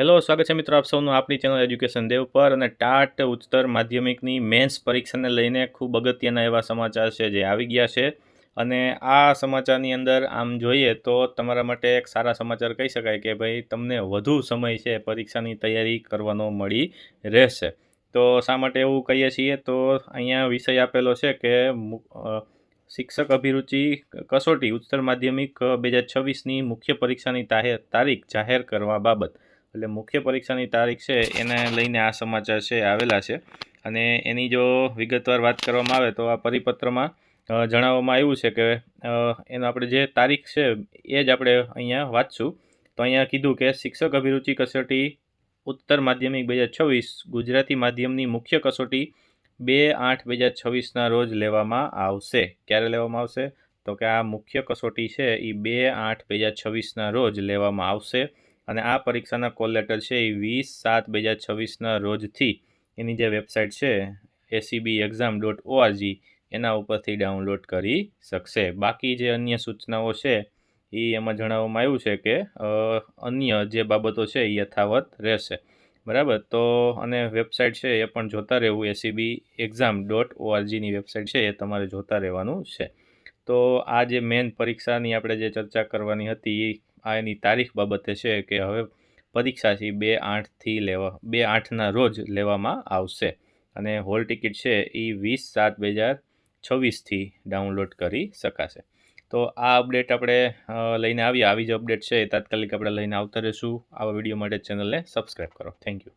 Hello, સ્વાગત છે મિત્રો આપ સૌનું આપણી ચેનલ એજ્યુકેશન દેવ પર। અને ટાટ ઉચ્ચતર માધ્યમિકની મેન્સ પરીક્ષાને લઈને ખૂબ અગત્યના એવા સમાચાર છે જે આવી ગયા છે। અને આ સમાચારની અંદર આમ જોઈએ તો તમારા માટે એક સારા સમાચાર કહી શકાય કે ભાઈ તમને વધુ સમય છે પરીક્ષાની તૈયારી કરવાનો મળી રહેશે। તો શા માટે એવું કહીએ છીએ તો અહીંયા વિષય આપેલો છે કે શિક્ષક અભિરુચિ કસોટી ઉચ્ચતર માધ્યમિક 2026ની મુખ્ય પરીક્ષાની તારીખ જાહેર કરવા બાબત। એટલે મુખ્ય પરીક્ષાની તારીખ છે એને લઈને આ સમાચાર છે આવેલા છે। અને એની જો વિગતવાર વાત કરવામાં આવે તો આ પરિપત્રમાં જણાવવામાં આવ્યું છે કે એનો આપણે જે તારીખ છે એ જ આપણે અહીંયા વાંચશું। તો અહીંયા કીધું કે શિક્ષક અભિરુચિ કસોટી ઉત્તર માધ્યમિક 2026 ગુજરાતી માધ્યમની મુખ્ય કસોટી 2/8/2026ના રોજ લેવામાં આવશે। ક્યારે લેવામાં આવશે તો કે આ મુખ્ય કસોટી છે એ 2/8/2026ના રોજ લેવામાં આવશે। અને આ પરીક્ષાના કોલ લેટર છે એ 20/7/2026ના રોજથી એની જે વેબસાઇટ છે acbexam.org એના ઉપરથી ડાઉનલોડ કરી શકશે। બાકી જે અન્ય સૂચનાઓ છે એ એમાં જણાવવામાં આવ્યું છે કે અન્ય જે બાબતો છે એ યથાવત રહેશે, બરાબર। તો અને વેબસાઇટ છે એ પણ જોતા રહેવું, acbexam.orgની વેબસાઇટ છે એ તમારે જોતા રહેવાનું છે। તો આ જે મેન પરીક્ષાની આપણે જે ચર્ચા કરવાની હતી આ એની તારીખ બાબતે છે કે હવે પરીક્ષા છે 2/8ના રોજ લેવામાં આવશે। અને હોલ ટિકિટ છે એ 20/7/2026થી ડાઉનલોડ કરી શકાશે। તો આ અપડેટ આપણે લઈને આવી જ અપડેટ છે એ તાત્કાલિક આપણે લઈને આવતા રહીશું। આવા વિડીયો માટે ચેનલને સબસ્ક્રાઈબ કરો। Thank you.